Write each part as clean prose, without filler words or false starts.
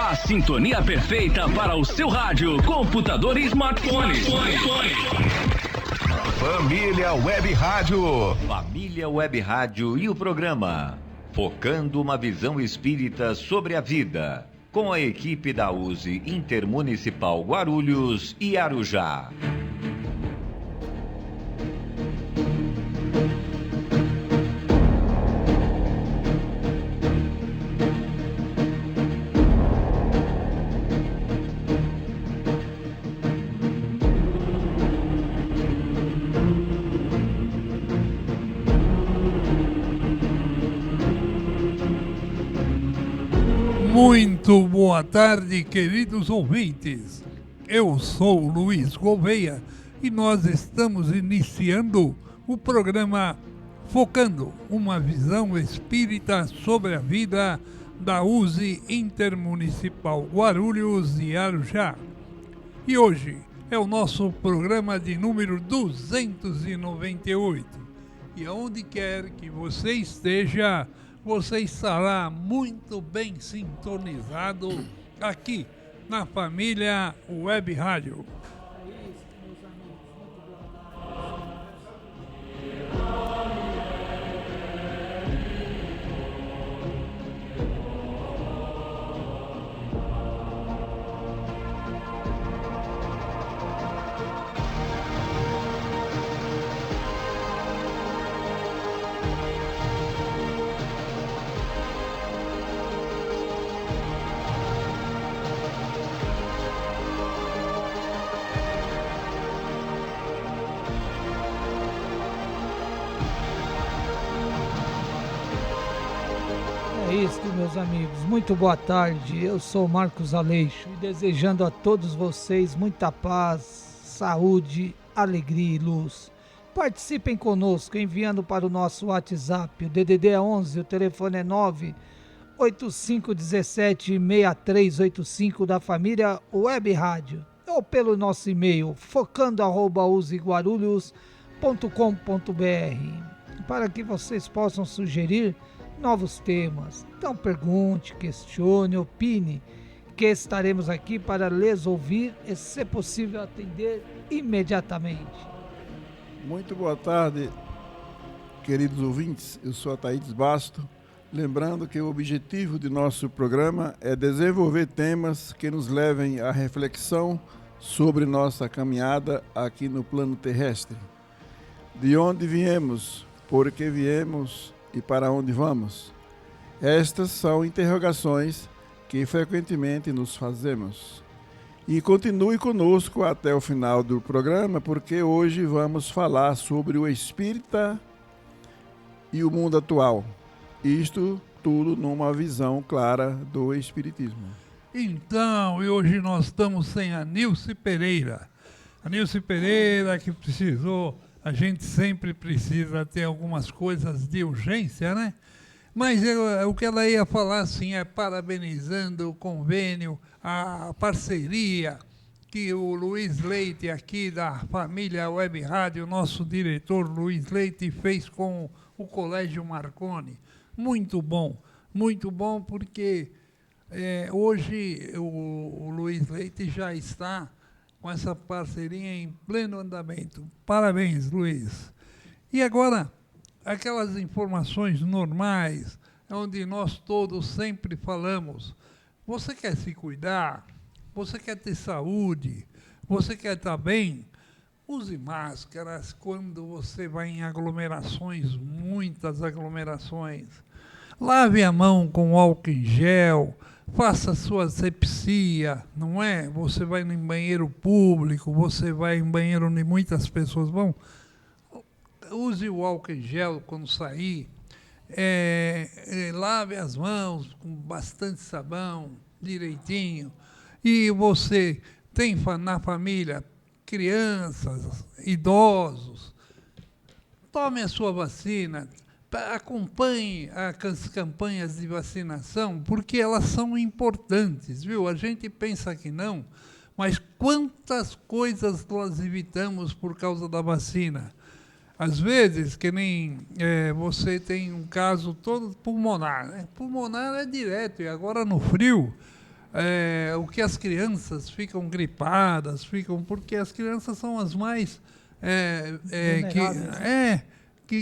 A sintonia perfeita para o seu rádio, computador e smartphone. Família Web Rádio. Família Web Rádio e o programa Focando uma Visão Espírita sobre a Vida, com a equipe da USE Intermunicipal Guarulhos e Arujá. Muito boa tarde, queridos ouvintes. Eu sou Luiz Gouveia e nós estamos iniciando o programa Focando uma Visão Espírita sobre a Vida da USE Intermunicipal Guarulhos e Arujá. E hoje é o nosso programa de número 298. E aonde quer que você esteja, você estará muito bem sintonizado aqui na Família Web Rádio. É isso, meus amigos. Muito boa tarde. Eu sou Marcos Aleixo e desejando a todos vocês muita paz, saúde, alegria e luz. Participem conosco enviando para o nosso WhatsApp. O DDD é 11, o telefone é 985176385 da Família Web Rádio. Ou pelo nosso e-mail focando@useguarulhos.com.br, para que vocês possam sugerir novos temas. Então pergunte, questione, opine, que estaremos aqui para lhes ouvir e, se possível, atender imediatamente. Muito boa tarde, queridos ouvintes. Eu sou Ataídes Basto. Lembrando que o objetivo de nosso programa é desenvolver temas que nos levem à reflexão sobre nossa caminhada aqui no plano terrestre. De onde viemos, por que viemos e para onde vamos? Estas são interrogações que frequentemente nos fazemos. E continue conosco até o final do programa, porque hoje vamos falar sobre o espírita e o mundo atual. Isto tudo numa visão clara do espiritismo. Então, e hoje nós estamos sem a Nilce Pereira. A Nilce Pereira que precisou, a gente sempre precisa ter algumas coisas de urgência, né? Mas o que ela ia falar, assim, é parabenizando o convênio, a parceria que o Luiz Leite, aqui da Família Web Rádio, nosso diretor Luiz Leite, fez com o Colégio Marconi. Muito bom porque hoje o Luiz Leite já está com essa parceria em pleno andamento. Parabéns, Luiz. E agora, aquelas informações normais, onde nós todos sempre falamos: você quer se cuidar? Você quer ter saúde? Você quer estar bem? Use máscaras quando você vai em aglomerações, muitas aglomerações. Lave a mão com álcool em gel, faça sua asepsia, não é? Você vai em banheiro público, você vai em banheiro onde muitas pessoas vão. Use o álcool em gel quando sair. Lave as mãos com bastante sabão, direitinho. E você tem na família crianças, idosos, tome a sua vacina, acompanhe as campanhas de vacinação, porque elas são importantes, viu? A gente pensa que não, mas quantas coisas nós evitamos por causa da vacina. Às vezes, que nem você tem um caso todo pulmonar, né? Pulmonar é direto, e agora no frio, o que as crianças ficam gripadas, porque as crianças são as mais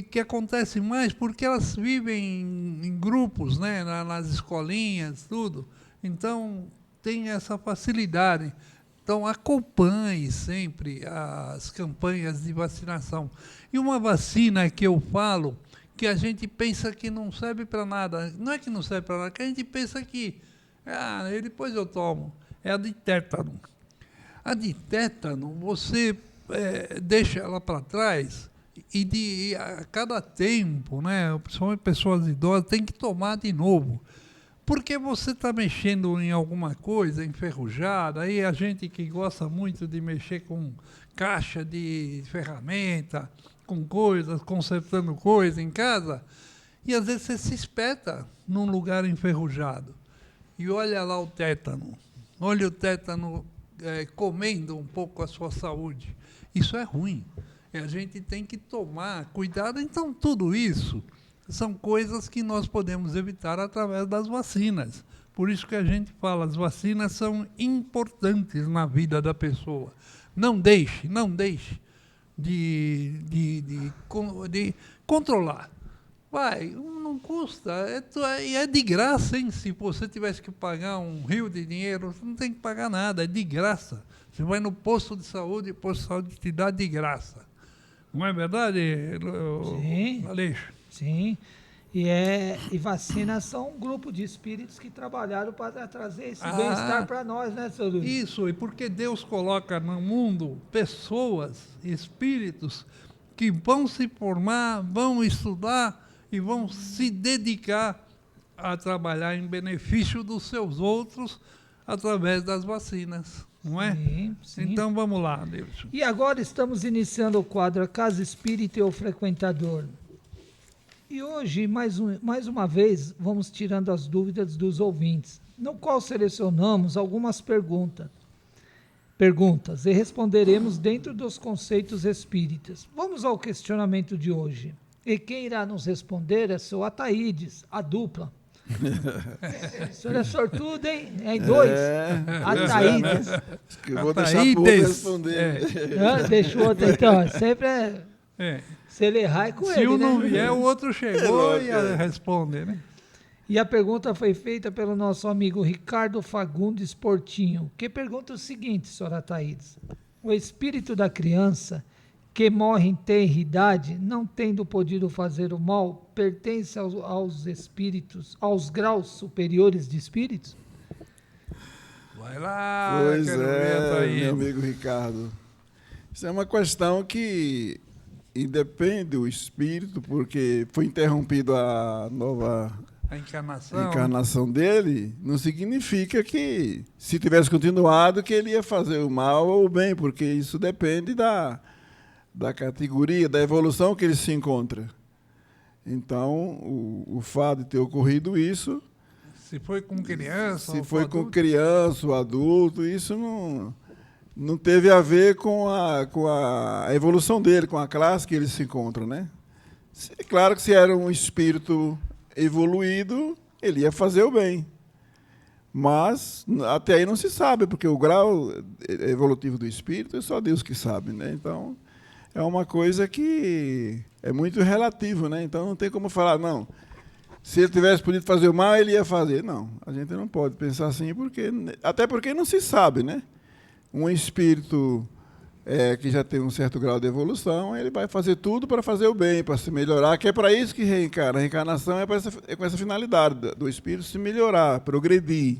que acontece mais porque elas vivem em grupos, né, nas escolinhas, tudo. Então, tem essa facilidade. Então, acompanhe sempre as campanhas de vacinação. E uma vacina que eu falo, que a gente pensa que não serve para nada. Não é que não serve para nada, que a gente pensa que, depois eu tomo. É a de tétano. A de tétano, você deixa ela para trás e a cada tempo, né, principalmente pessoas idosas, tem que tomar de novo. Porque você está mexendo em alguma coisa enferrujada, aí a gente que gosta muito de mexer com caixa de ferramenta, com coisas, consertando coisas em casa, e às vezes você se espeta num lugar enferrujado. E olha lá o tétano. Olha o tétano comendo um pouco a sua saúde. Isso é ruim. E a gente tem que tomar cuidado. Então, tudo isso são coisas que nós podemos evitar através das vacinas. Por isso que a gente fala, as vacinas são importantes na vida da pessoa. Não deixe de controlar. Vai, não custa, é de graça, hein? Se você tivesse que pagar um rio de dinheiro, você não tem que pagar nada, é de graça. Você vai no posto de saúde, o posto de saúde te dá de graça. Não é verdade, Aleixo? Sim. E vacinas são um grupo de espíritos que trabalharam para trazer esse bem-estar para nós, né, seu Luiz? Isso, e porque Deus coloca no mundo pessoas, espíritos, que vão se formar, vão estudar e vão se dedicar a trabalhar em benefício dos seus outros através das vacinas, não é? Sim. Então vamos lá, Deus. E agora estamos iniciando o quadro A Casa Espírita e o Frequentador. E hoje, mais uma vez, vamos tirando as dúvidas dos ouvintes, no qual selecionamos algumas perguntas e responderemos dentro dos conceitos espíritas. Vamos ao questionamento de hoje. E quem irá nos responder é seu Ataídes, a dupla. O senhor é sortudo, hein? É em dois. Ataídes. Eu vou deixar para o outro responder. Deixa o outro, então. Sempre se ele errar é com ele, Se um né? não vier, o outro chegou e responde, né? E a pergunta foi feita pelo nosso amigo Ricardo Fagundes Portinho, que pergunta o seguinte, senhora Ataídes. O espírito da criança que morre em tenra idade, não tendo podido fazer o mal, pertence aos espíritos, aos graus superiores de espíritos? Vai lá, pois meu amigo Ricardo. Isso é uma questão que independe do espírito, porque foi interrompida a nova encarnação dele, não significa que, se tivesse continuado, que ele ia fazer o mal ou o bem, porque isso depende da categoria, da evolução que ele se encontra. Então, o fato de ter ocorrido isso... Se foi com criança... Se foi com criança ou adulto, isso não teve a ver com a evolução dele, com a classe que ele se encontra, né? Claro que se era um espírito evoluído, ele ia fazer o bem. Mas até aí não se sabe, porque o grau evolutivo do espírito é só Deus que sabe, né? Então, é uma coisa que é muito relativo, né? Então, não tem como falar, não, se ele tivesse podido fazer o mal, ele ia fazer. Não, a gente não pode pensar assim, até porque não se sabe, né? Um espírito que já tem um certo grau de evolução, ele vai fazer tudo para fazer o bem, para se melhorar, que é para isso que reencarna. A reencarnação é com essa finalidade do espírito se melhorar, progredir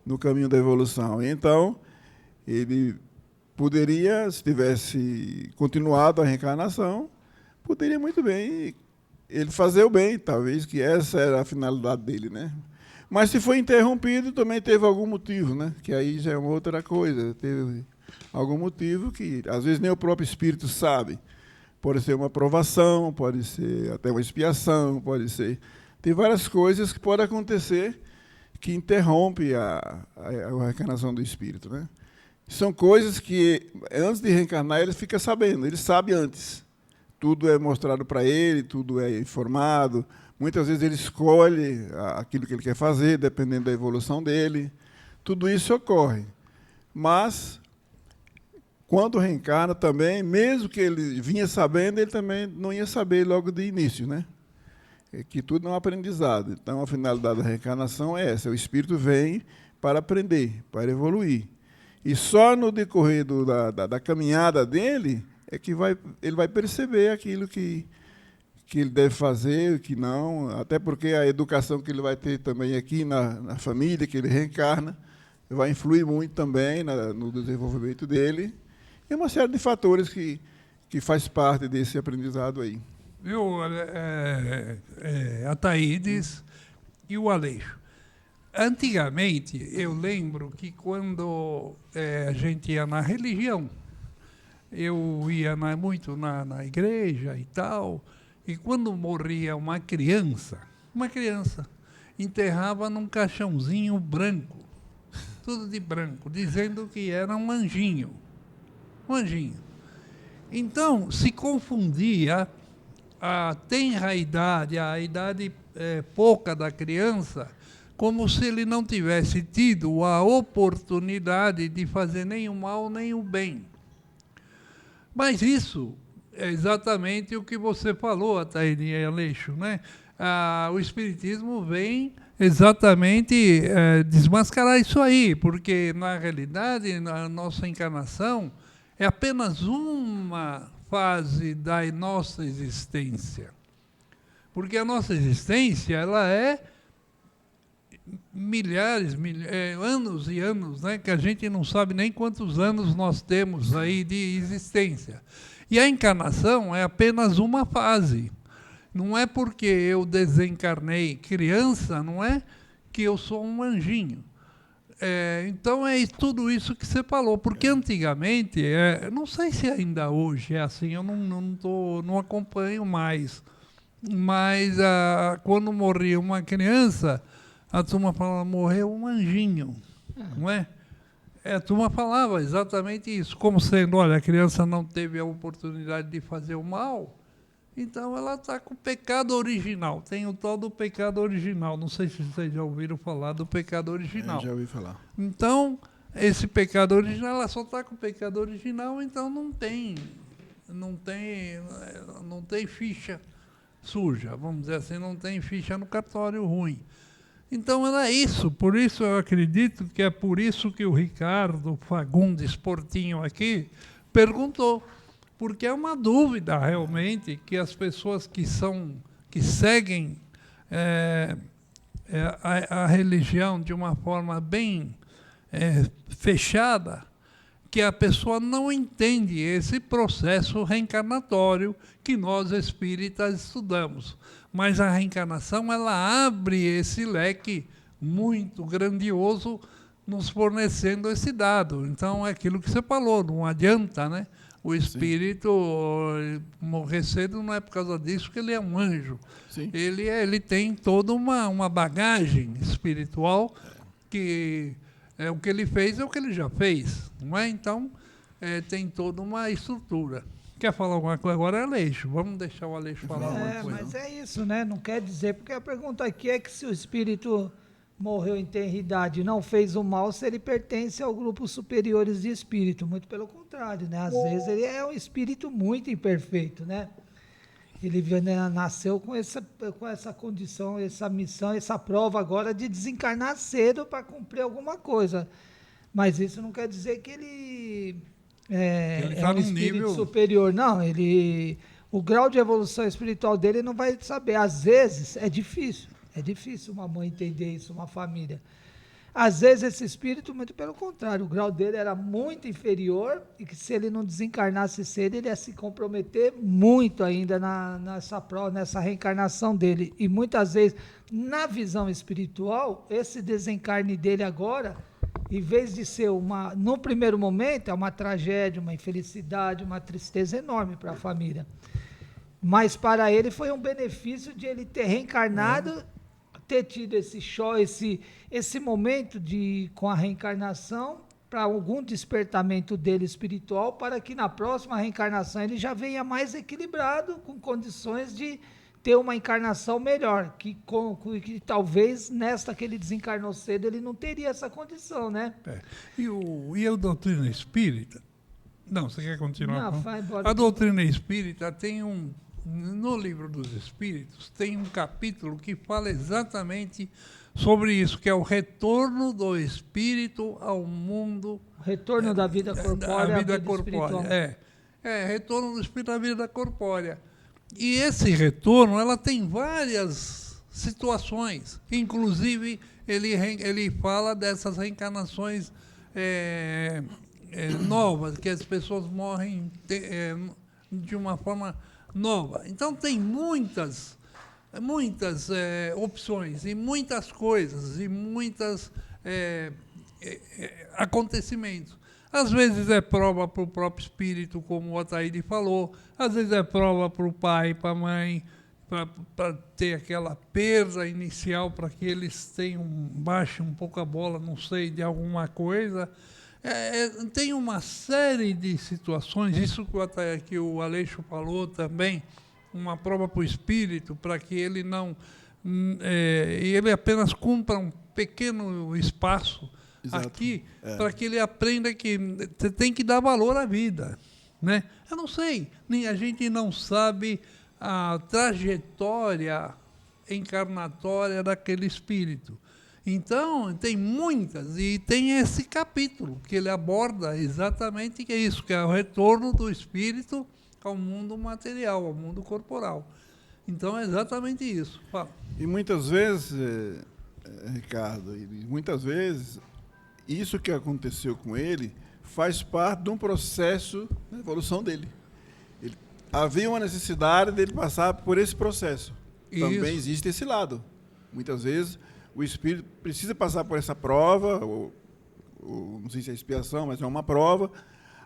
no caminho da evolução. Então, ele poderia, se tivesse continuado a reencarnação, poderia muito bem ele fazer o bem, talvez que essa era a finalidade dele, né? Mas se foi interrompido, também teve algum motivo, né? Que aí já é uma outra coisa. Teve algum motivo que, às vezes, nem o próprio espírito sabe. Pode ser uma provação, pode ser até uma expiação, pode ser... Tem várias coisas que podem acontecer que interrompem a reencarnação do espírito, né? São coisas que, antes de reencarnar, ele fica sabendo, ele sabe antes. Tudo é mostrado para ele, tudo é informado. Muitas vezes ele escolhe aquilo que ele quer fazer, dependendo da evolução dele. Tudo isso ocorre. Mas, quando reencarna também, mesmo que ele vinha sabendo, ele também não ia saber logo de início, né? É que tudo é um aprendizado. Então, a finalidade da reencarnação é essa. O espírito vem para aprender, para evoluir. E só no decorrer da caminhada dele é que ele vai perceber aquilo que ele deve fazer, o que não. Até porque a educação que ele vai ter também aqui na família, que ele reencarna, vai influir muito também no desenvolvimento dele. E uma série de fatores que faz parte desse aprendizado aí. Viu, Ataídes e o Aleixo. Antigamente, eu lembro que quando a gente ia na religião, eu ia muito na igreja e tal, e quando morria uma criança, enterrava num caixãozinho branco, tudo de branco, dizendo que era um anjinho. Um anjinho. Então, se confundia a tenra idade, a idade pouca da criança, como se ele não tivesse tido a oportunidade de fazer nem o mal nem o bem. Mas isso é exatamente o que você falou, Ataíde e Aleixo, né? O Espiritismo vem exatamente desmascarar isso aí, porque, na realidade, a nossa encarnação é apenas uma fase da nossa existência. Porque a nossa existência, ela é anos e anos, né, que a gente não sabe nem quantos anos nós temos aí de existência. E a encarnação é apenas uma fase. Não é porque eu desencarnei criança, não é que eu sou um anjinho. Então é tudo isso que você falou, porque antigamente, não sei se ainda hoje é assim, eu não acompanho mais, mas quando morria uma criança, a turma falava, morreu um anjinho, não é? A turma falava exatamente isso, como sendo, olha, a criança não teve a oportunidade de fazer o mal, então ela está com o pecado original. Tem o tal do pecado original. Não sei se vocês já ouviram falar do pecado original. Já ouvi falar. Então, esse pecado original, ela só está com o pecado original, então não tem ficha suja, vamos dizer assim, não tem ficha no cartório ruim. Então era isso, por isso eu acredito que é por isso que o Ricardo Fagundes Portinho aqui perguntou. Porque é uma dúvida, realmente, que as pessoas que seguem a religião de uma forma bem fechada, que a pessoa não entende esse processo reencarnatório que nós espíritas estudamos. Mas a reencarnação, ela abre esse leque muito grandioso, nos fornecendo esse dado. Então, é aquilo que você falou, não adianta, né? O espírito morrer cedo não é por causa disso que ele é um anjo. Sim. Ele tem toda uma bagagem espiritual que o que ele fez é o que ele já fez, não é? Então, tem toda uma estrutura. Quer falar alguma coisa? Agora é Aleixo. Vamos deixar o Aleixo falar alguma coisa. Mas é isso, né? Não quer dizer, porque a pergunta aqui é que se o espírito morreu em tenra idade e não fez o mal, se ele pertence ao grupo superiores de espírito. Muito pelo contrário, né? Às vezes ele é um espírito muito imperfeito, né? Ele nasceu com essa condição, essa missão, essa prova agora de desencarnar cedo para cumprir alguma coisa. Mas isso não quer dizer que ele é um espírito superior. Não, o grau de evolução espiritual dele não vai saber. Às vezes é difícil uma mãe entender isso, uma família. Às vezes esse espírito, muito pelo contrário, o grau dele era muito inferior e que se ele não desencarnasse cedo, ele ia se comprometer muito ainda nessa reencarnação dele. E muitas vezes, na visão espiritual, esse desencarne dele agora, em vez de ser no primeiro momento, é uma tragédia, uma infelicidade, uma tristeza enorme para a família. Mas para ele foi um benefício de ele ter reencarnado, ter tido esse choque, esse momento com a reencarnação, para algum despertamento dele espiritual, para que na próxima reencarnação ele já venha mais equilibrado, com condições de ter uma encarnação melhor, que talvez nesta que ele desencarnou cedo ele não teria essa condição, né? E a doutrina espírita? Não, você quer continuar? Não, vai embora. A doutrina espírita tem no Livro dos Espíritos, tem um capítulo que fala exatamente sobre isso, que é o retorno do espírito ao mundo. Retorno da vida corpórea à vida corpórea. Retorno do espírito à vida corpórea. E esse retorno, ela tem várias situações. Inclusive, ele fala dessas reencarnações novas, que as pessoas morrem de uma forma nova. Então, tem muitas opções e muitas coisas e muitos acontecimentos. Às vezes é prova para o próprio espírito, como o Ataíde falou, às vezes é prova para o pai, para a mãe, para ter aquela perda inicial, para que eles baixem um pouco a bola, não sei, de alguma coisa. Tem uma série de situações, isso que o Aleixo falou também, uma prova para o espírito, para que ele ele apenas cumpra um pequeno espaço. Exato. Aqui, para que ele aprenda que você tem que dar valor à vida, né? Eu não sei, a gente não sabe a trajetória encarnatória daquele espírito. Então, tem muitas, e tem esse capítulo que ele aborda exatamente que é isso, que é o retorno do espírito ao mundo material, ao mundo corporal. Então, é exatamente isso. Fala. E muitas vezes, Ricardo, isso que aconteceu com ele faz parte de um processo da evolução dele. Havia uma necessidade dele passar por esse processo. Isso. Também existe esse lado. Muitas vezes o espírito precisa passar por essa prova, ou não sei se é expiação, mas é uma prova.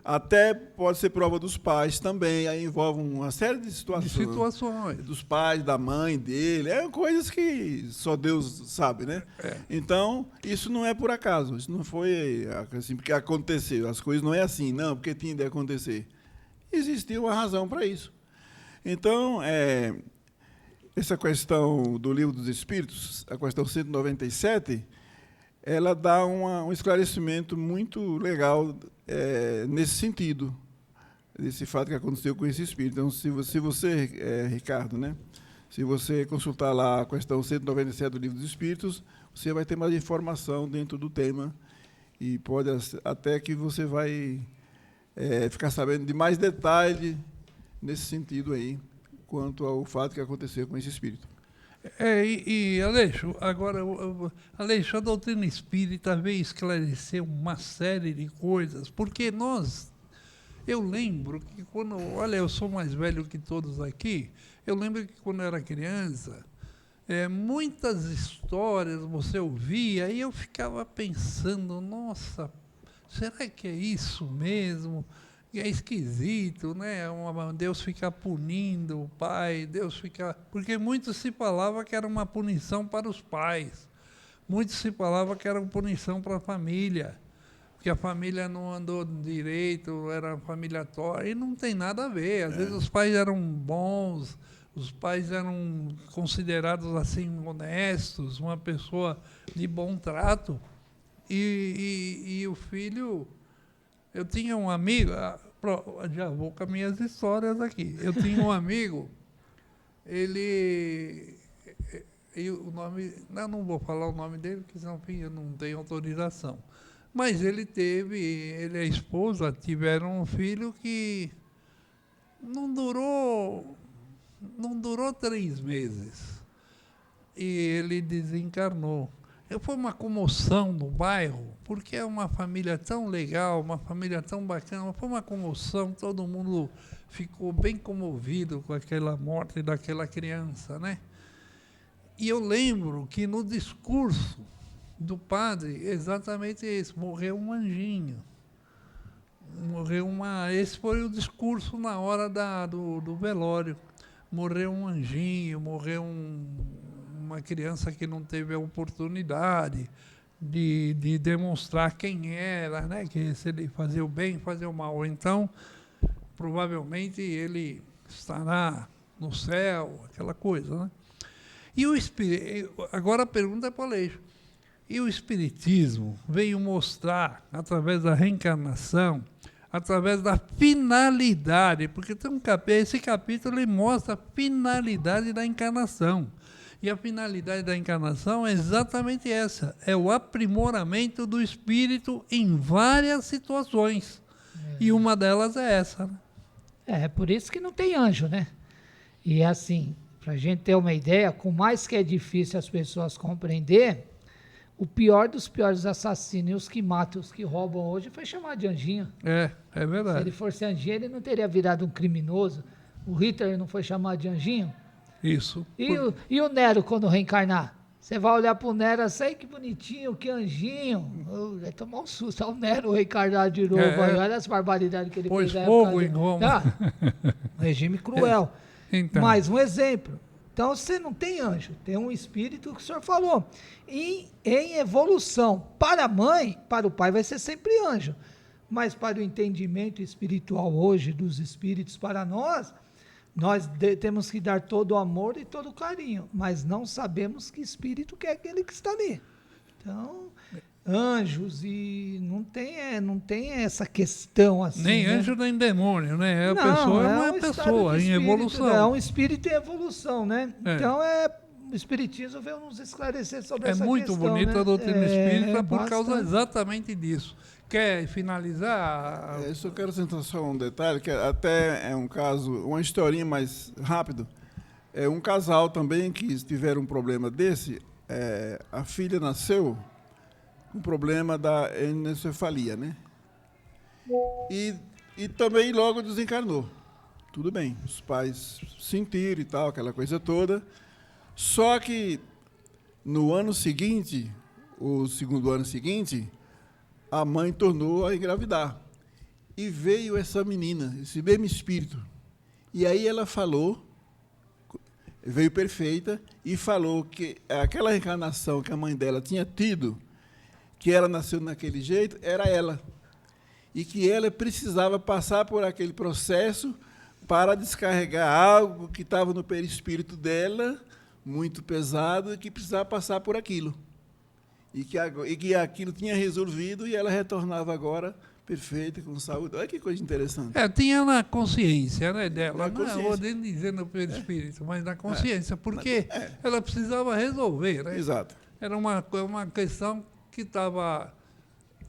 Até pode ser prova dos pais também, aí envolve uma série de situações. Dos pais, da mãe dele, coisas que só Deus sabe, né? Então, isso não é por acaso, isso não foi assim porque aconteceu, as coisas não é assim, não, porque tinha de acontecer. Existia uma razão para isso. Então, essa questão do Livro dos Espíritos, a questão 197, ela dá um esclarecimento muito legal nesse sentido, desse fato que aconteceu com esse espírito. Então, se você Ricardo, né, se você consultar lá a questão 197 do Livro dos Espíritos, você vai ter mais informação dentro do tema e pode até que você vai ficar sabendo de mais detalhe nesse sentido aí, quanto ao fato que aconteceu com esse espírito. Aleixo, agora, Aleixo, a doutrina espírita veio esclarecer uma série de coisas, porque eu lembro que olha, eu sou mais velho que todos aqui, eu lembro que quando eu era criança, muitas histórias você ouvia e eu ficava pensando, nossa, será que é isso mesmo? É esquisito, né? Deus ficar punindo o pai, porque muito se falava que era uma punição para os pais, muito se falava que era uma punição para a família, que a família não andou direito, era uma família torta, e não tem nada a ver. Às vezes os pais eram bons, os pais eram considerados assim honestos, uma pessoa de bom trato, e o filho... Eu tinha um amigo, já vou com as minhas histórias aqui. Eu tinha um amigo, o nome, não vou falar o nome dele, porque senão eu não tenho autorização. Mas ele e a esposa tiveram um filho que não durou 3 meses. E ele desencarnou. Foi uma comoção no bairro, porque é uma família tão legal, uma família tão bacana, foi uma comoção, todo mundo ficou bem comovido com aquela morte daquela criança, né? E eu lembro que no discurso do padre, exatamente isso, morreu um anjinho. Esse foi o discurso na hora do velório. Morreu um anjinho, morreu uma criança que não teve a oportunidade de demonstrar quem era, né? Que se ele fazia o bem, fazia o mal. Então, provavelmente ele estará no céu, aquela coisa, né? E o agora a pergunta é para o Aleixo. E o Espiritismo veio mostrar, através da reencarnação, através da finalidade, porque tem esse capítulo ele mostra a finalidade da encarnação. E a finalidade da encarnação é exatamente essa, é o aprimoramento do espírito em várias situações. E uma delas é essa, né? É por isso que não tem anjo, né? E assim, para a gente ter uma ideia, com mais que é difícil as pessoas compreender, o pior dos piores assassinos e os que matam, os que roubam hoje, foi chamado de anjinho. É verdade. Se ele fosse anjinho, ele não teria virado um criminoso. O Hitler não foi chamado de anjinho? Isso. E o Nero, quando reencarnar? Você vai olhar pro Nero assim, que bonitinho, que anjinho. Vai tomar um susto. Olha o Nero reencarnar de novo. Olha as barbaridades que ele fez. Pôs fogo em Roma. Regime cruel. Então. Mais um exemplo. Então, você não tem anjo, tem um espírito que o senhor falou. Em evolução, para a mãe, para o pai, vai ser sempre anjo. Mas para o entendimento espiritual hoje, dos espíritos para nós temos que dar todo o amor e todo o carinho. Mas não sabemos que espírito que é aquele que está ali. Então, anjos e não tem essa questão assim. Nem né? Anjo nem demônio, né? A pessoa é uma pessoa em evolução. É um espírito em evolução, né? Então o Espiritismo veio nos esclarecer sobre essa questão. É muito bonita, né? A doutrina espírita por causa bastante. Exatamente disso. Quer finalizar? Eu só quero centrar só um detalhe, que até é um caso, uma historinha mais rápido. É um casal também que tiveram um problema desse. A filha nasceu com problema da encefalia, né? E também logo desencarnou. Tudo bem, os pais sentiram e tal, aquela coisa toda. Só que no ano seguinte, o segundo ano seguinte, a mãe tornou a engravidar. E veio essa menina, esse mesmo espírito. E aí ela falou, veio perfeita, e falou que aquela reencarnação que a mãe dela tinha tido, que ela nasceu daquele jeito, era ela. E que ela precisava passar por aquele processo para descarregar algo que estava no perispírito dela, muito pesado, e que precisava passar por aquilo. E que aquilo tinha resolvido e ela retornava agora perfeita, com saúde. Olha que coisa interessante. Tinha na consciência, né, dela. Não vou nem dizer no perispírito, mas na consciência, porque ela precisava resolver, né? Exato. Era uma questão que estava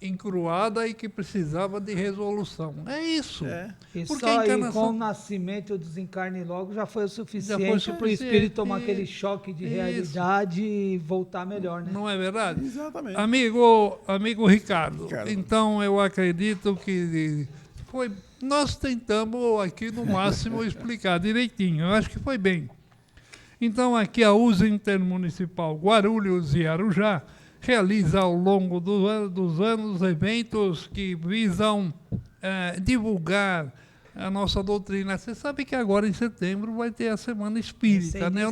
encruada e que precisava de resolução. É isso. E porque só encarnação... aí, com o nascimento, o desencarne logo, já foi o suficiente para o espírito tomar aquele choque de realidade e voltar melhor, né? Não é verdade? Exatamente. Amigo Ricardo, então eu acredito que nós tentamos aqui no máximo explicar direitinho. Eu acho que foi bem. Então aqui a USA Intermunicipal Guarulhos e Arujá realiza ao longo dos anos eventos que visam divulgar a nossa doutrina. Você sabe que agora em setembro vai ter a Semana Espírita, né?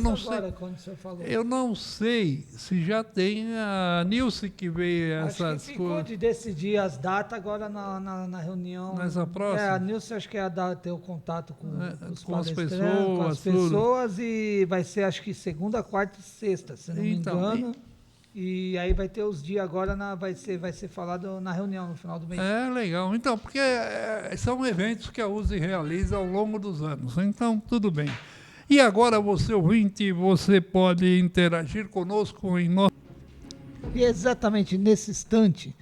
Eu não sei se já tem a Nilce que veio essas coisas. Ficou de decidir as datas agora na reunião. Nessa próxima? A Nilce acho que ia ter o contato com as pessoas e vai ser acho que segunda, quarta e sexta, se não me engano. E aí vai ter os dias agora, vai ser falado na reunião no final do mês. Legal. Então, porque são eventos que a USE realiza ao longo dos anos. Então, tudo bem. E agora, você ouvinte, você pode interagir conosco em nosso... E exatamente nesse instante,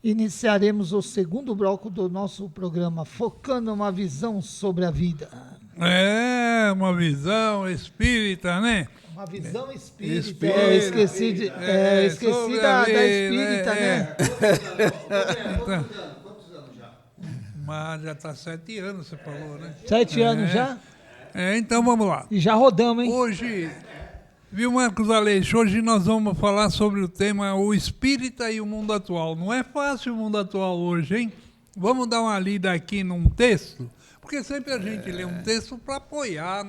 iniciaremos o segundo bloco do nosso programa, focando uma visão sobre a vida. Uma visão espírita, né? Uma visão espírita. Esqueci da espírita, né? Quantos anos já? Mas já está 7 anos, você falou, né? 7 anos já? Então vamos lá. E já rodamos, hein? Hoje, viu, Marcos Aleixo? Hoje nós vamos falar sobre o tema o espírita e o mundo atual. Não é fácil o mundo atual hoje, hein? Vamos dar uma lida aqui num texto, porque sempre a gente lê um texto para apoiar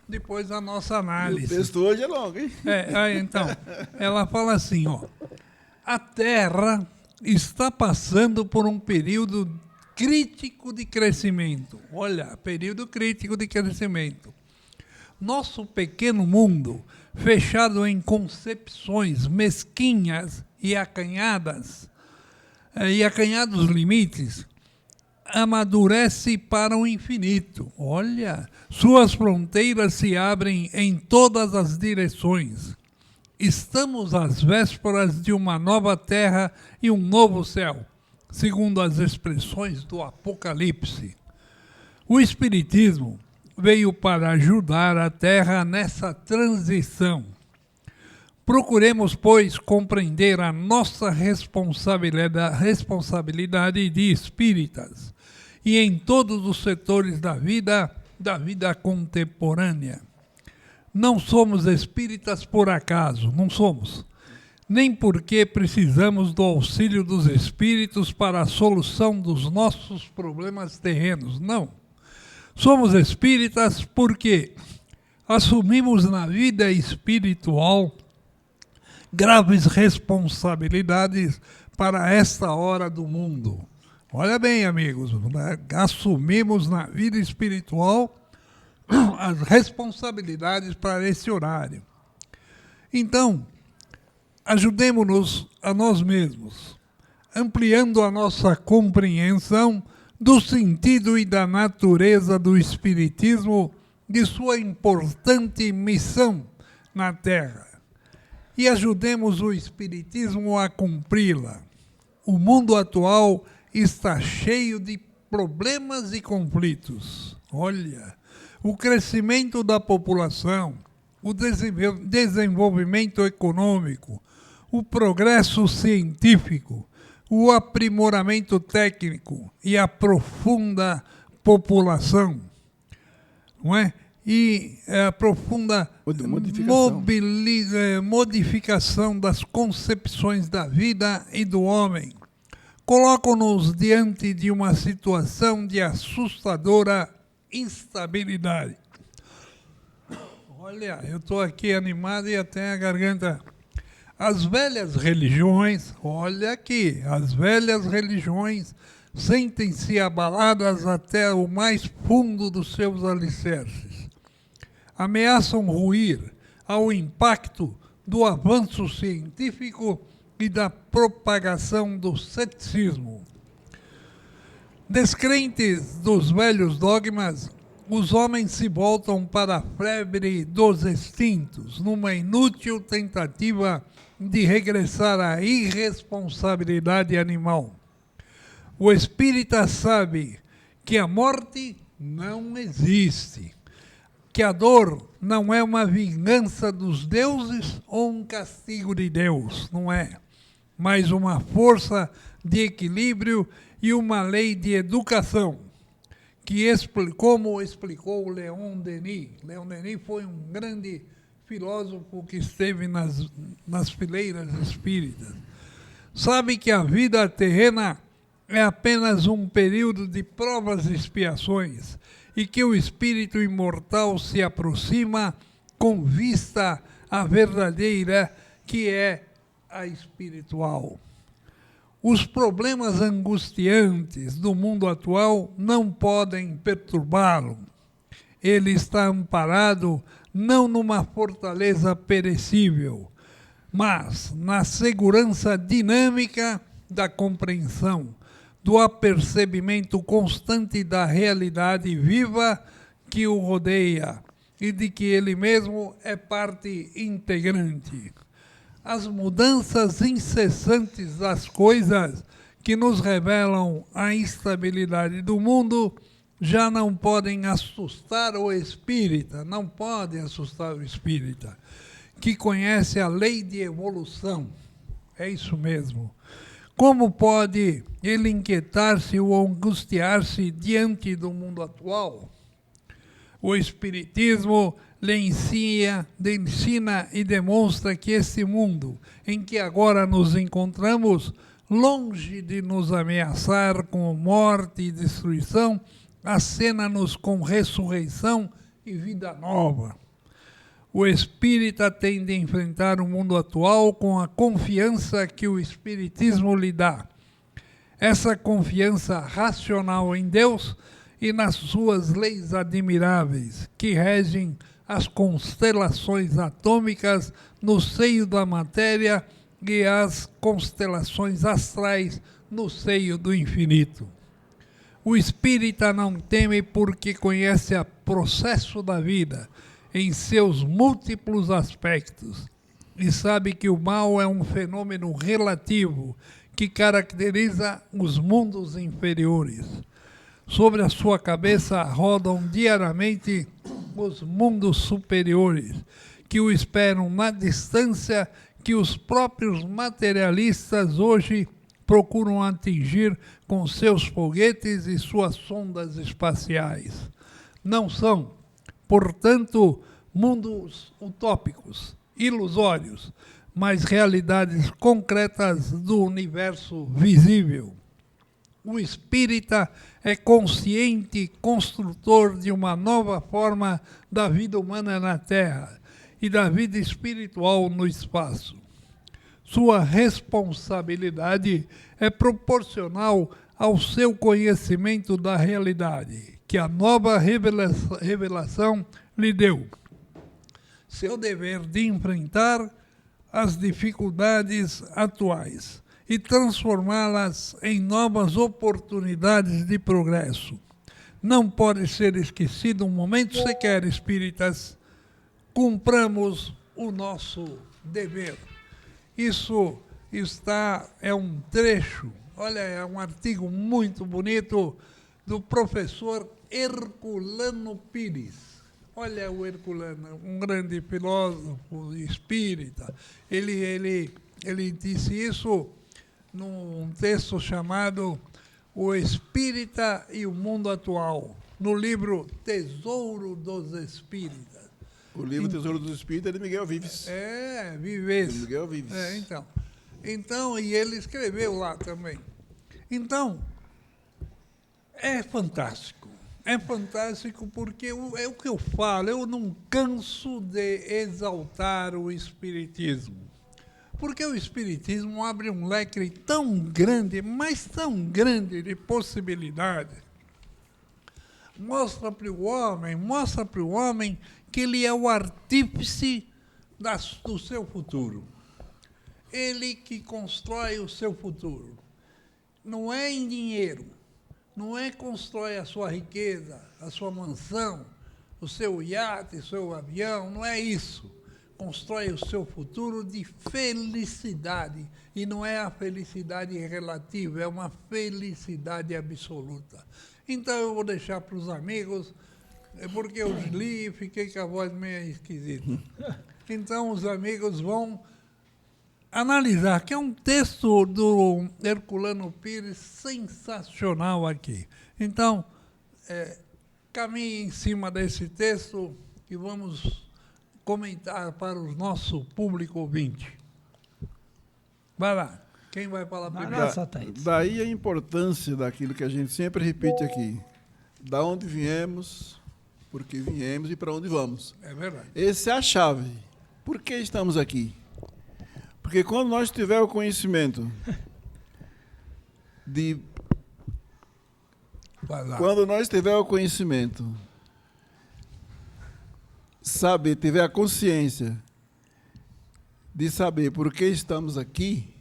depois a nossa análise. O texto hoje é longo, hein? Então, ela fala assim, a Terra está passando por um período crítico de crescimento. Olha, período crítico de crescimento. Nosso pequeno mundo, fechado em concepções mesquinhas e acanhados limites, amadurece para o infinito. Olha, suas fronteiras se abrem em todas as direções. Estamos às vésperas de uma nova terra e um novo céu, segundo as expressões do Apocalipse. O Espiritismo veio para ajudar a Terra nessa transição. Procuremos, pois, compreender a nossa responsabilidade de espíritas e em todos os setores da vida contemporânea. Não somos espíritas por acaso, não somos. Nem porque precisamos do auxílio dos espíritos para a solução dos nossos problemas terrenos, não. Somos espíritas porque assumimos na vida espiritual graves responsabilidades para esta hora do mundo. Olha bem, amigos, assumimos na vida espiritual as responsabilidades para esse horário. Então, ajudemo-nos a nós mesmos, ampliando a nossa compreensão do sentido e da natureza do Espiritismo, de sua importante missão na Terra. E ajudemos o Espiritismo a cumpri-la. O mundo atual está cheio de problemas e conflitos. Olha, o crescimento da população, o desenvolvimento econômico, o progresso científico, o aprimoramento técnico e a profunda população, não é? E a profunda modificação das concepções da vida e do homem colocam-nos diante de uma situação de assustadora instabilidade. Olha, eu estou aqui animado e até a garganta. As velhas religiões, olha aqui, as velhas religiões sentem-se abaladas até o mais fundo dos seus alicerces. Ameaçam ruir ao impacto do avanço científico e da propagação do ceticismo. Descrentes dos velhos dogmas, os homens se voltam para a febre dos extintos, numa inútil tentativa de regressar à irresponsabilidade animal. O espírita sabe que a morte não existe, que a dor não é uma vingança dos deuses ou um castigo de Deus, não é, mas uma força de equilíbrio e uma lei de educação, que como explicou Leon Denis. Leon Denis foi um grande filósofo que esteve nas fileiras espíritas. Sabe que a vida terrena é apenas um período de provas e expiações e que o espírito imortal se aproxima com vista à verdadeira, que é a espiritual. Os problemas angustiantes do mundo atual não podem perturbá-lo. Ele está amparado não numa fortaleza perecível, mas na segurança dinâmica da compreensão, do apercebimento constante da realidade viva que o rodeia e de que ele mesmo é parte integrante. As mudanças incessantes das coisas que nos revelam a instabilidade do mundo já não podem assustar o espírita, não podem assustar o espírita, que conhece a lei de evolução. É isso mesmo. Como pode ele inquietar-se ou angustiar-se diante do mundo atual? O Espiritismo lhe ensina e demonstra que esse mundo em que agora nos encontramos, longe de nos ameaçar com morte e destruição, acena-nos com ressurreição e vida nova. O espírita tem de enfrentar o mundo atual com a confiança que o Espiritismo lhe dá. Essa confiança racional em Deus e nas suas leis admiráveis, que regem as constelações atômicas no seio da matéria e as constelações astrais no seio do infinito. O espírita não teme porque conhece o processo da vida em seus múltiplos aspectos e sabe que o mal é um fenômeno relativo que caracteriza os mundos inferiores. Sobre a sua cabeça rodam diariamente os mundos superiores, que o esperam na distância que os próprios materialistas hoje procuram atingir com seus foguetes e suas sondas espaciais. Não são, portanto, mundos utópicos, ilusórios, mas realidades concretas do universo visível. O espírita é consciente construtor de uma nova forma da vida humana na Terra e da vida espiritual no espaço. Sua responsabilidade é proporcional ao seu conhecimento da realidade, que a nova revelação lhe deu. Seu dever de enfrentar as dificuldades atuais e transformá-las em novas oportunidades de progresso. Não pode ser esquecido um momento sequer, espíritas. Cumpramos o nosso dever. Isso é um trecho, olha, é um artigo muito bonito do professor Herculano Pires. Olha o Herculano, um grande filósofo espírita. Ele disse isso num texto chamado O Espírita e o Mundo Atual, no livro Tesouro dos Espíritas. O livro Tesouro dos Espíritos é de Miguel Vives. Vives. De Miguel Vives. Então, e ele escreveu lá também. Então, é fantástico. É fantástico porque é o que eu falo, eu não canso de exaltar o Espiritismo. Porque o Espiritismo abre um leque tão grande, mas tão grande de possibilidades. Mostra para o homem que ele é o artífice do seu futuro. Ele que constrói o seu futuro. Não é em dinheiro, não é constrói a sua riqueza, a sua mansão, o seu iate, o seu avião, não é isso. Constrói o seu futuro de felicidade. E não é a felicidade relativa, é uma felicidade absoluta. Então eu vou deixar para os amigos, porque eu li e fiquei com a voz meio esquisita. Então os amigos vão analisar, que é um texto do Herculano Pires sensacional aqui. Então, caminhe em cima desse texto e vamos comentar para o nosso público ouvinte. Vai lá. Quem vai falar primeiro? Daí a importância daquilo que a gente sempre repete aqui. Da onde viemos, por que viemos e para onde vamos. É verdade. Essa é a chave. Por que estamos aqui? Porque quando nós tivermos o conhecimento Quando nós tivermos o conhecimento, tiver a consciência de saber por que estamos aqui,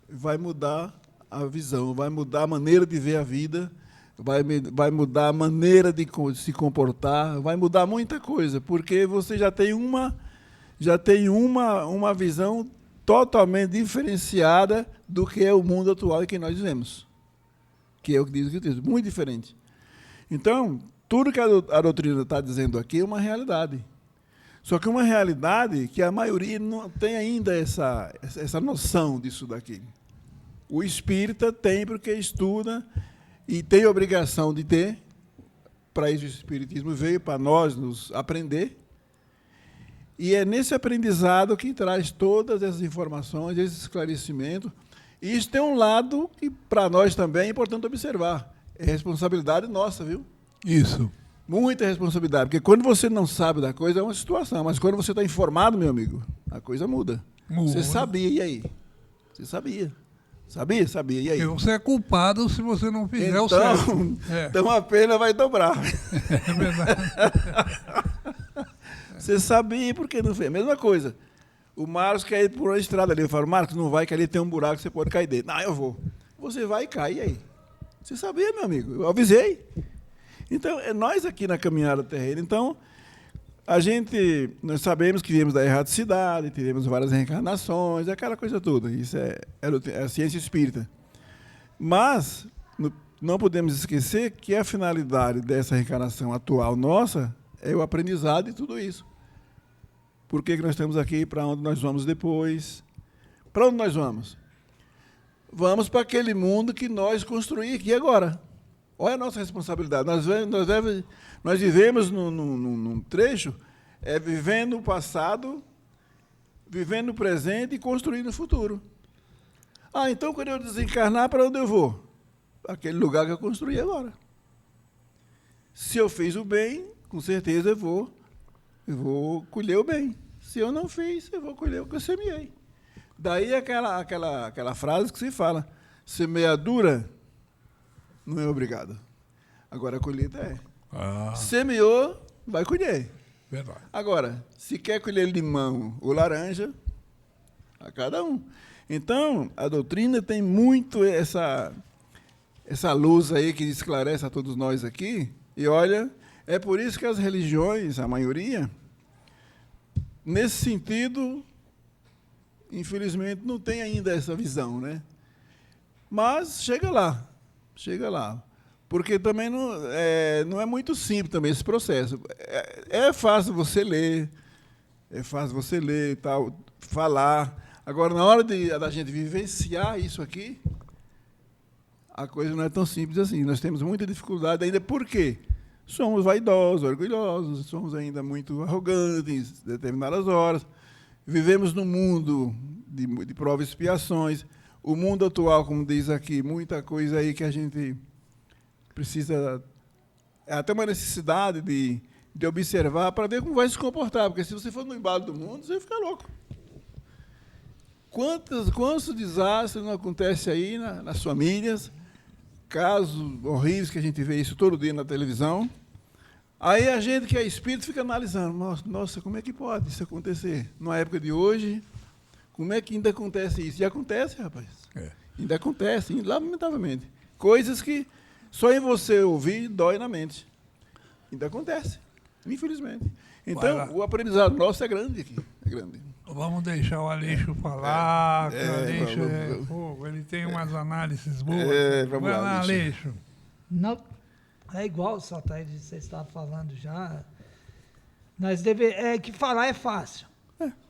vai mudar a visão, vai mudar a maneira de ver a vida, vai mudar a maneira de se comportar, vai mudar muita coisa, porque você já tem uma visão totalmente diferenciada do que é o mundo atual em que nós vivemos, que é o que diz o texto, muito diferente. Então, tudo que a doutrina está dizendo aqui é uma realidade. Só que uma realidade que a maioria não tem ainda essa noção disso daqui. O espírita tem porque estuda e tem a obrigação de ter. Para isso o espiritismo veio, para nós nos aprender. E é nesse aprendizado que traz todas essas informações, esse esclarecimento. E isso tem um lado que para nós também é importante observar. É responsabilidade nossa, viu? Isso. Muita responsabilidade, porque quando você não sabe da coisa é uma situação, mas quando você está informado, meu amigo, a coisa muda. Você sabia, e aí? Você sabia. Sabia? Sabia. E aí? Porque você é culpado se você não fizer o Então, certo. então a pena vai dobrar. É verdade. Você sabia por que não fez? Mesma coisa. O Marcos quer ir por uma estrada ali. Eu falo, Marcos, não vai, que ali tem um buraco que você pode cair dentro. Não, eu vou. Você vai e cai, e aí? Você sabia, meu amigo? Eu avisei. Então, é nós aqui na caminhada terrena. Então, nós sabemos que viemos da erraticidade, tivemos várias reencarnações, aquela coisa toda. Isso é a ciência espírita. Mas não podemos esquecer que a finalidade dessa reencarnação atual nossa é o aprendizado e tudo isso. Por que nós estamos aqui? Para onde nós vamos depois? Para onde nós vamos? Vamos para aquele mundo que nós construímos aqui agora. Olha a nossa responsabilidade. Nós vivemos num trecho, vivendo o passado, vivendo o presente e construindo o futuro. Então quando eu desencarnar, para onde eu vou? Aquele lugar que eu construí agora. Se eu fiz o bem, com certeza eu vou colher o bem. Se eu não fiz, eu vou colher o que eu semeei. Daí aquela frase que se fala, semeadura não é obrigado. Agora a colheita é. Semeou, vai colher. Verdade. Agora, se quer colher limão ou laranja, a cada um. Então, a doutrina tem muito essa luz aí que esclarece a todos nós aqui. E olha, é por isso que as religiões, a maioria, nesse sentido, infelizmente, não tem ainda essa visão, né? Mas chega lá. Porque também não é muito simples também esse processo. É fácil você ler, e tal, falar. Agora, na hora da gente vivenciar isso aqui, a coisa não é tão simples assim. Nós temos muita dificuldade ainda. Por quê? Somos vaidosos, orgulhosos, somos ainda muito arrogantes em determinadas horas. Vivemos num mundo de provas e expiações. O mundo atual, como diz aqui, muita coisa aí que a gente precisa... É até uma necessidade de observar para ver como vai se comportar. Porque se você for no embalo do mundo, você vai ficar louco. Quantos desastres não acontecem aí nas famílias, casos horríveis que a gente vê isso todo dia na televisão. Aí a gente que é espírito fica analisando, nossa, como é que pode isso acontecer? Na época de hoje, como é que ainda acontece isso? E acontece, rapaz. Ainda acontece, lamentavelmente. Coisas que só em você ouvir dói na mente. Ainda acontece, infelizmente. Então, o aprendizado nosso é grande aqui, é grande. Vamos deixar o Aleixo falar, que o Aleixo ele tem umas análises boas. Vai lá, Aleixo. Não, é igual o Sataide, você estava falando já. Que falar é fácil.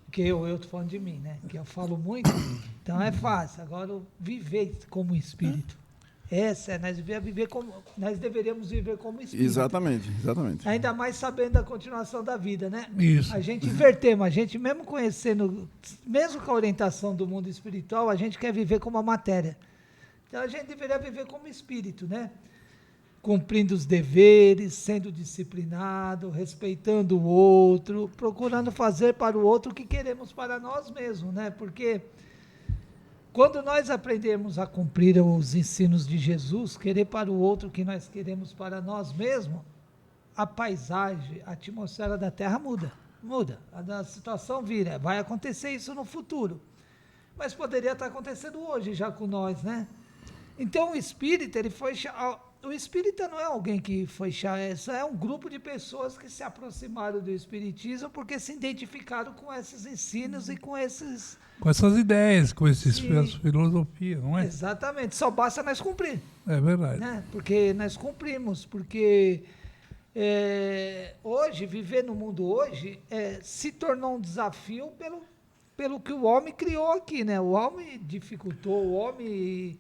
Porque eu estou falando de mim, né? Que eu falo muito, então é fácil. Agora, viver como espírito. Nós deveríamos viver como espírito. Exatamente. Ainda mais sabendo da continuação da vida, né? Isso. A gente invertemos, a gente mesmo conhecendo, mesmo com a orientação do mundo espiritual, a gente quer viver como a matéria. Então a gente deveria viver como espírito, né? Cumprindo os deveres, sendo disciplinado, respeitando o outro, procurando fazer para o outro o que queremos para nós mesmos, né? Porque quando nós aprendemos a cumprir os ensinos de Jesus, querer para o outro o que nós queremos para nós mesmos, a paisagem, a atmosfera da Terra muda. A situação vira. Vai acontecer isso no futuro. Mas poderia estar acontecendo hoje já com nós, né? Então o espírita, o espírita não é alguém que foi é um grupo de pessoas que se aproximaram do espiritismo porque se identificaram com esses ensinos e com essas ideias, com essas filosofias, não é? Exatamente, só basta nós cumprir. É verdade. Né? Porque nós cumprimos, porque hoje, viver no mundo hoje, se tornou um desafio pelo que o homem criou aqui, né? O homem dificultou, o homem...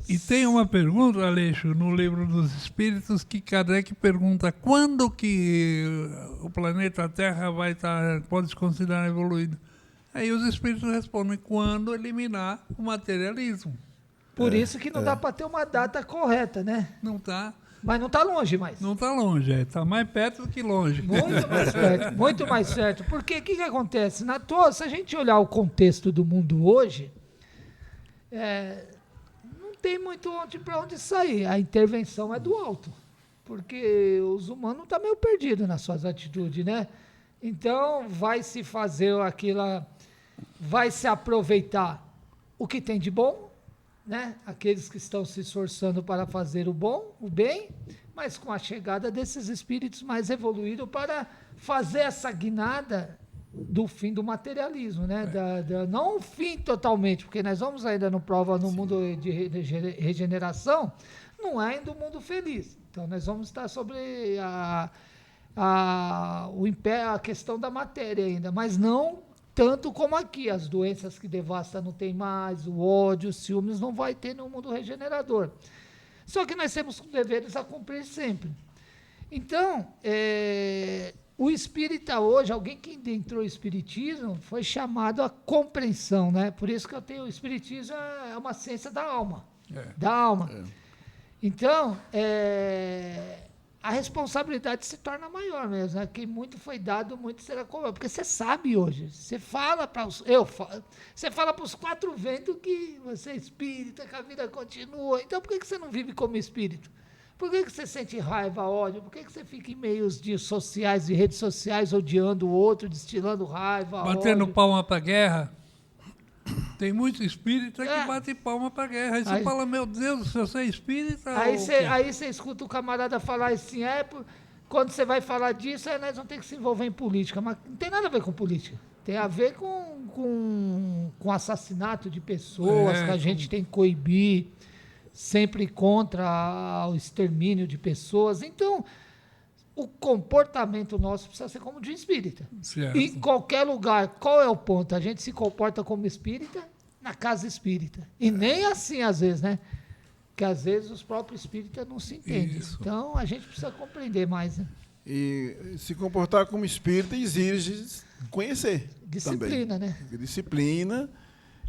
E tem uma pergunta, Aleixo, no Livro dos Espíritos, que Kardec pergunta quando que o planeta Terra pode se considerar evoluído. Aí os Espíritos respondem, quando eliminar o materialismo. Por isso que não dá para ter uma data correta, né? Não está. Mas não está longe mais. Não está longe, está mais perto do que longe. Muito mais perto, muito mais certo. Porque o que acontece? Se a gente olhar o contexto do mundo hoje... não tem muito para onde sair. A intervenção é do alto, porque os humanos estão meio perdidos nas suas atitudes, né? Então, vai se fazer aquilo, vai se aproveitar o que tem de bom, né? Aqueles que estão se esforçando para fazer o bom, o bem, mas com a chegada desses espíritos mais evoluídos para fazer essa guinada do fim do materialismo, né? Não o fim totalmente, porque nós vamos ainda no prova no mundo de regeneração, não é ainda o mundo feliz. Então, nós vamos estar sobre a questão da matéria ainda, mas não tanto como aqui. As doenças que devastam não tem mais, o ódio, os ciúmes não vai ter no mundo regenerador. Só que nós temos deveres a cumprir sempre. Então, o espírita hoje, alguém que entrou no espiritismo, foi chamado a compreensão, né? Por isso que eu tenho, o espiritismo é uma ciência da alma. Da alma. Então, a responsabilidade se torna maior mesmo, né? Que muito foi dado, muito será cobrado. Porque você sabe hoje, você fala para você fala para os quatro ventos que você é espírita, que a vida continua. Então, por que você não vive como espírito? Por que você sente raiva, ódio? Por que você fica em meios de sociais, de redes sociais, odiando o outro, destilando raiva, batendo ódio? palma para a guerra? Tem muito espírita que bate palma para a guerra. Aí você fala, meu Deus, se você é espírita... Aí você escuta o camarada falar assim, quando você vai falar disso, nós vamos ter que se envolver em política. Mas não tem nada a ver com política. Tem a ver com assassinato de pessoas, que a gente tem que coibir, sempre contra o extermínio de pessoas. Então, o comportamento nosso precisa ser como de um espírita. Certo. Em qualquer lugar, qual é o ponto? A gente se comporta como espírita na casa espírita. E nem assim, às vezes, né? Porque às vezes os próprios espíritas não se entendem. Isso. Então, a gente precisa compreender mais, né? E se comportar como espírita exige conhecer. Disciplina, também. né? Disciplina,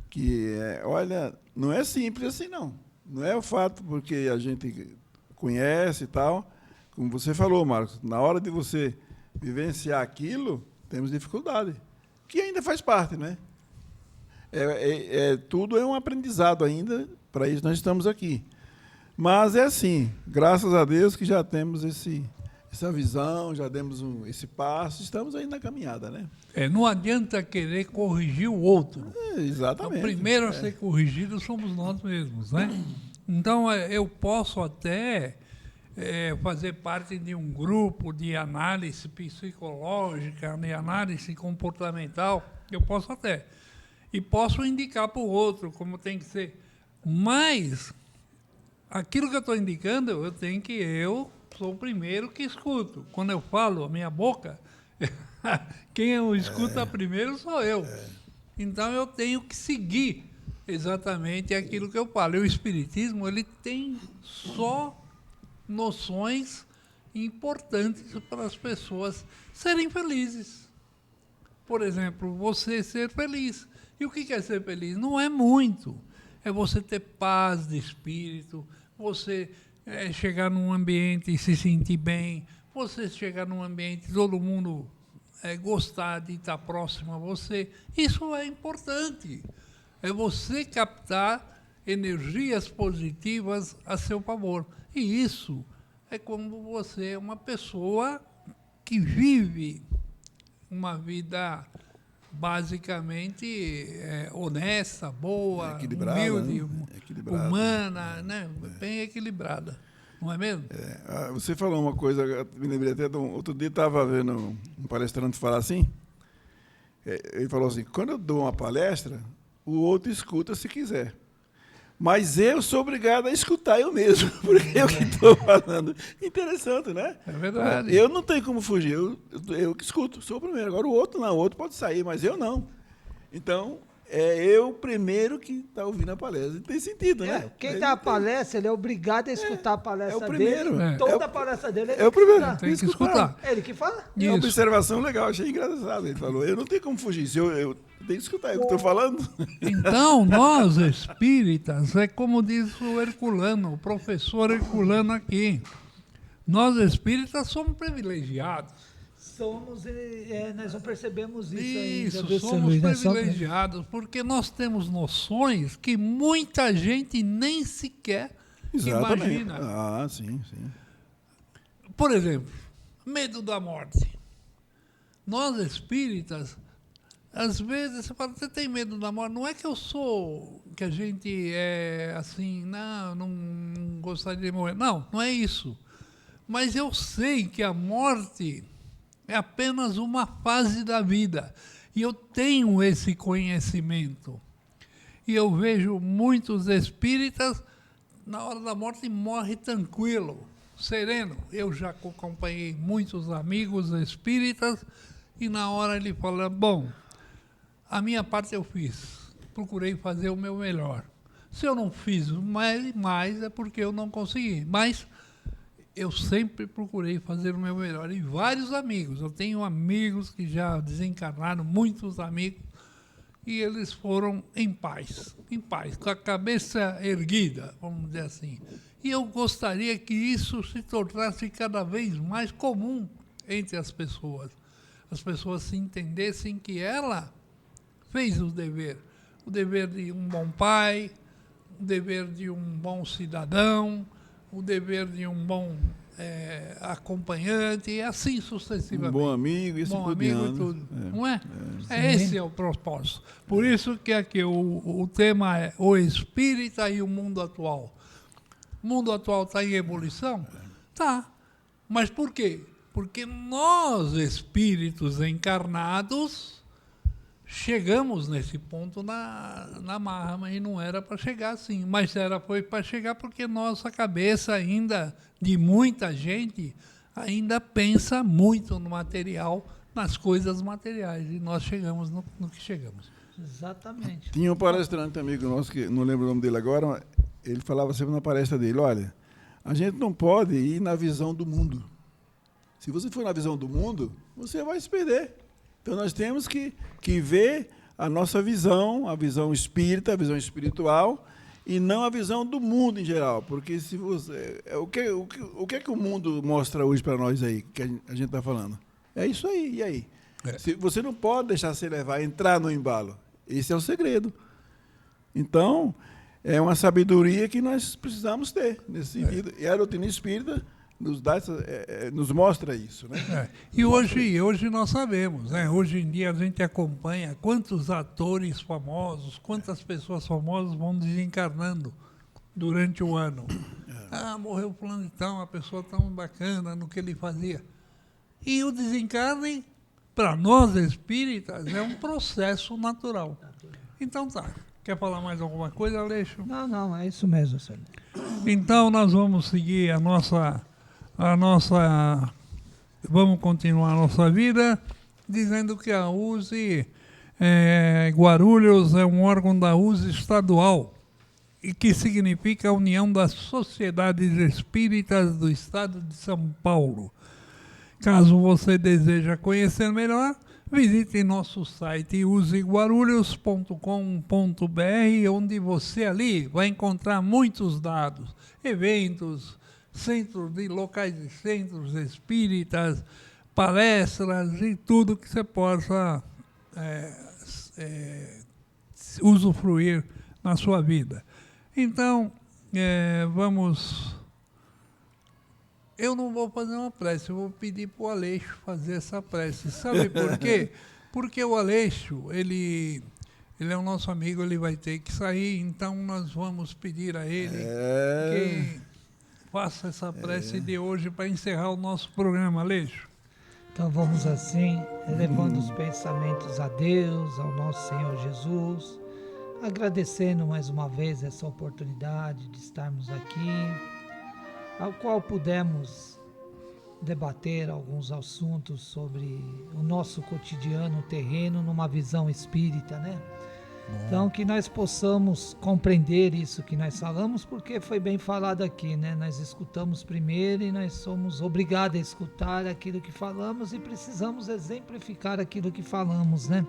que, olha, não é simples assim, não. Não é o fato porque a gente conhece e tal. Como você falou, Marcos, na hora de você vivenciar aquilo, temos dificuldade, que ainda faz parte, né? Tudo é um aprendizado ainda, para isso nós estamos aqui. Mas é assim, graças a Deus que já temos essa visão, já demos esse passo, estamos aí na caminhada, né? Não adianta querer corrigir o outro. Exatamente. O primeiro a ser corrigido somos nós mesmos, né? Então, eu posso até fazer parte de um grupo de análise psicológica, de análise comportamental, eu posso até. E posso indicar para o outro como tem que ser. Mas, aquilo que eu estou indicando, eu sou o primeiro que escuto. Quando eu falo, a minha boca, quem eu escuta primeiro sou eu. Então, eu tenho que seguir exatamente aquilo que eu falo. E o espiritismo, ele tem só noções importantes para as pessoas serem felizes. Por exemplo, você ser feliz. E o que é ser feliz? Não é muito. É você ter paz de espírito, você chegar num ambiente e se sentir bem, você chegar num ambiente e todo mundo gostar de estar próximo a você. Isso é importante. É você captar energias positivas a seu favor. E isso é quando você é uma pessoa que vive uma vida basicamente honesta, boa, humilde, humana, né? Bem equilibrada. Não é mesmo? Você falou uma coisa, eu me lembrei até, outro dia estava vendo um palestrante falar assim, ele falou assim, quando eu dou uma palestra, o outro escuta se quiser. Mas eu sou obrigado a escutar eu mesmo, porque eu que estou falando. Interessante, né? É verdade. Eu não tenho como fugir, eu que escuto, sou o primeiro. Agora o outro não, o outro pode sair, mas eu não. Então, é eu primeiro que está ouvindo a palestra. Tem sentido, né? Quem dá a palestra, ele é obrigado a escutar a palestra dele. Toda a palestra dele é o primeiro. Tem que escutar. Ele que fala? É uma observação legal, achei engraçado. Ele falou, eu não tenho como fugir, se eu tenho que escutar o que estou falando. Então, nós espíritas, é como diz o Herculano, o professor Herculano aqui, nós espíritas somos privilegiados. nós não percebemos isso ainda. Isso, viu, seu somos Luiz? Nós privilegiados, porque nós temos noções que muita gente nem sequer Exatamente. imagina. Ah, sim. Por exemplo, medo da morte. Nós espíritas, às vezes você fala, você tem medo da morte? Não é que que a gente é assim, não gostaria de morrer. Não é isso. Mas eu sei que a morte é apenas uma fase da vida. E eu tenho esse conhecimento. E eu vejo muitos espíritas, na hora da morte, morre tranquilo, sereno. Eu já acompanhei muitos amigos espíritas e na hora ele fala, bom, a minha parte eu fiz, procurei fazer o meu melhor. Se eu não fiz mais é porque eu não consegui. Mas eu sempre procurei fazer o meu melhor. E vários amigos, eu tenho amigos que já desencarnaram, muitos amigos, e eles foram em paz, com a cabeça erguida, vamos dizer assim. E eu gostaria que isso se tornasse cada vez mais comum entre as pessoas. As pessoas se entendessem que ela fez o dever de um bom pai, o dever de um bom cidadão, o dever de um bom acompanhante, e assim sucessivamente. Um bom amigo, isso bom amigo e tudo. Não é? Esse é o propósito. Por isso que aqui o tema é o espírita e o mundo atual. O mundo atual está em ebulição? Tá. Mas por quê? Porque nós, espíritos encarnados, chegamos nesse ponto na marra, mas não era para chegar assim. Mas foi para chegar porque nossa cabeça ainda, de muita gente, ainda pensa muito no material, nas coisas materiais. E nós chegamos no que chegamos. Exatamente. Tinha um palestrante amigo nosso, que não lembro o nome dele agora, ele falava sempre na palestra dele, olha, a gente não pode ir na visão do mundo. Se você for na visão do mundo, você vai se perder. Então, nós temos que ver a nossa visão, a visão espírita, a visão espiritual, e não a visão do mundo em geral. Porque se você, o que é que o mundo mostra hoje para nós aí, que a gente está falando? É isso aí, e aí? Você não pode deixar se levar, entrar no embalo. Esse é o segredo. Então, é uma sabedoria que nós precisamos ter nesse sentido. E a doutrina espírita nos mostra isso, né? E hoje nós sabemos, né? Hoje em dia a gente acompanha quantos atores famosos, quantas pessoas famosas vão desencarnando durante o ano. Morreu fulano de tal, uma pessoa tão bacana no que ele fazia. E o desencarne, para nós espíritas, é um processo natural. Então tá. Quer falar mais alguma coisa, Aleixo? Não, é isso mesmo, senhor. Então nós vamos seguir vamos continuar a nossa vida dizendo que a USE Guarulhos é um órgão da USE estadual e que significa a União das Sociedades Espíritas do Estado de São Paulo. Caso você deseja conhecer melhor, visite nosso site useguarulhos.com.br, onde você ali vai encontrar muitos dados, eventos, locais de centros espíritas, palestras e tudo que você possa usufruir na sua vida. Então, eu não vou fazer uma prece, eu vou pedir para o Aleixo fazer essa prece. Sabe por quê? Porque o Aleixo, ele é o nosso amigo, ele vai ter que sair, então nós vamos pedir a ele que faça essa prece de hoje para encerrar o nosso programa, Aleixo. Então vamos assim, elevando os pensamentos a Deus, ao nosso Senhor Jesus, agradecendo mais uma vez essa oportunidade de estarmos aqui, ao qual pudemos debater alguns assuntos sobre o nosso cotidiano terreno numa visão espírita, né? Então, que nós possamos compreender isso que nós falamos, porque foi bem falado aqui, né? Nós escutamos primeiro e nós somos obrigados a escutar aquilo que falamos e precisamos exemplificar aquilo que falamos, né?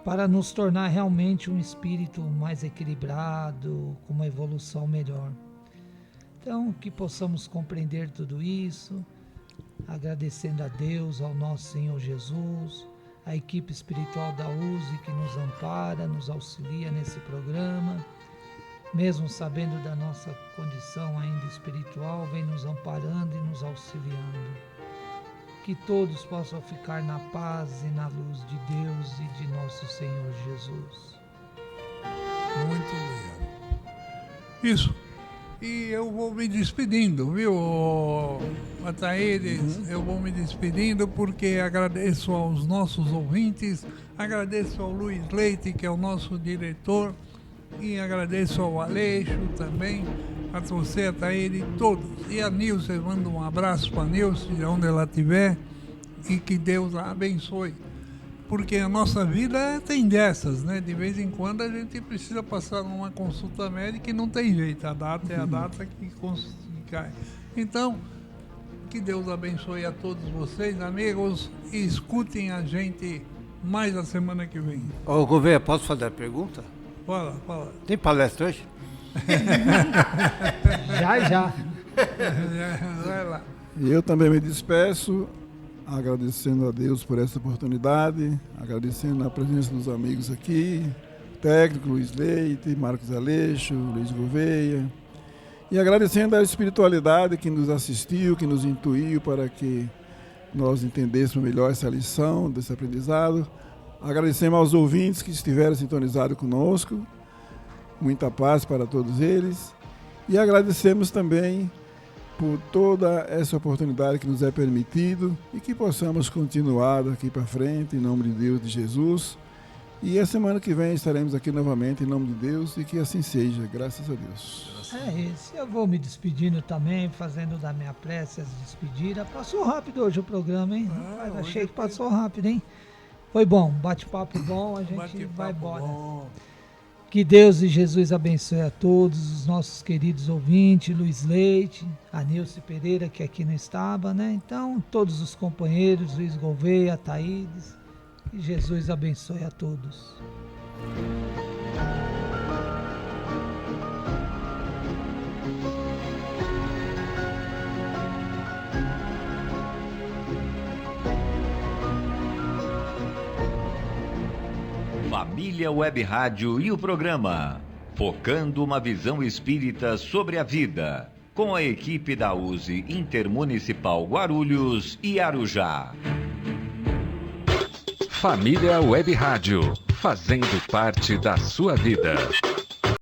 Para nos tornar realmente um espírito mais equilibrado, com uma evolução melhor. Então, que possamos compreender tudo isso, agradecendo a Deus, ao nosso Senhor Jesus, a equipe espiritual da USE que nos ampara, nos auxilia nesse programa, mesmo sabendo da nossa condição ainda espiritual, vem nos amparando e nos auxiliando. Que todos possam ficar na paz e na luz de Deus e de nosso Senhor Jesus. Muito obrigado. Isso. E eu vou me despedindo, viu, Ataídes? Eu vou me despedindo porque agradeço aos nossos ouvintes, agradeço ao Luiz Leite, que é o nosso diretor, e agradeço ao Aleixo também, a você, Ataíde, todos. E a Nilce, eu mando um abraço para a Nilce, de onde ela estiver, e que Deus a abençoe. Porque a nossa vida tem dessas, né? De vez em quando a gente precisa passar numa consulta médica e não tem jeito. A data é a data que cai. Então, que Deus abençoe a todos vocês, amigos, e escutem a gente mais a semana que vem. Ô, Gouveia, posso fazer a pergunta? Fala. Tem palestra hoje? Já. Vai lá. E eu também me despeço, agradecendo a Deus por essa oportunidade, agradecendo a presença dos amigos aqui, técnico Luiz Leite, Marcos Aleixo, Luiz Gouveia, e agradecendo a espiritualidade que nos assistiu, que nos intuiu para que nós entendêssemos melhor essa lição, desse aprendizado. Agradecemos aos ouvintes que estiveram sintonizados conosco, muita paz para todos eles, e agradecemos também por toda essa oportunidade que nos é permitido e que possamos continuar daqui para frente, em nome de Deus, de Jesus. E a semana que vem estaremos aqui novamente, em nome de Deus, e que assim seja, graças a Deus. É isso, eu vou me despedindo também, fazendo da minha prece as despedidas. Passou rápido hoje o programa, hein? Achei que passou rápido, hein? Foi bom, bate-papo bom, a gente vai embora. Bom. Que Deus e Jesus abençoe a todos os nossos queridos ouvintes, Luiz Leite, a Nilce Pereira, que aqui não estava, né? Então, todos os companheiros, Luiz Gouveia, Ataídes, que Jesus abençoe a todos. Família Web Rádio e o programa Focando uma Visão Espírita sobre a Vida, com a equipe da USE Intermunicipal Guarulhos e Arujá. Família Web Rádio, fazendo parte da sua vida.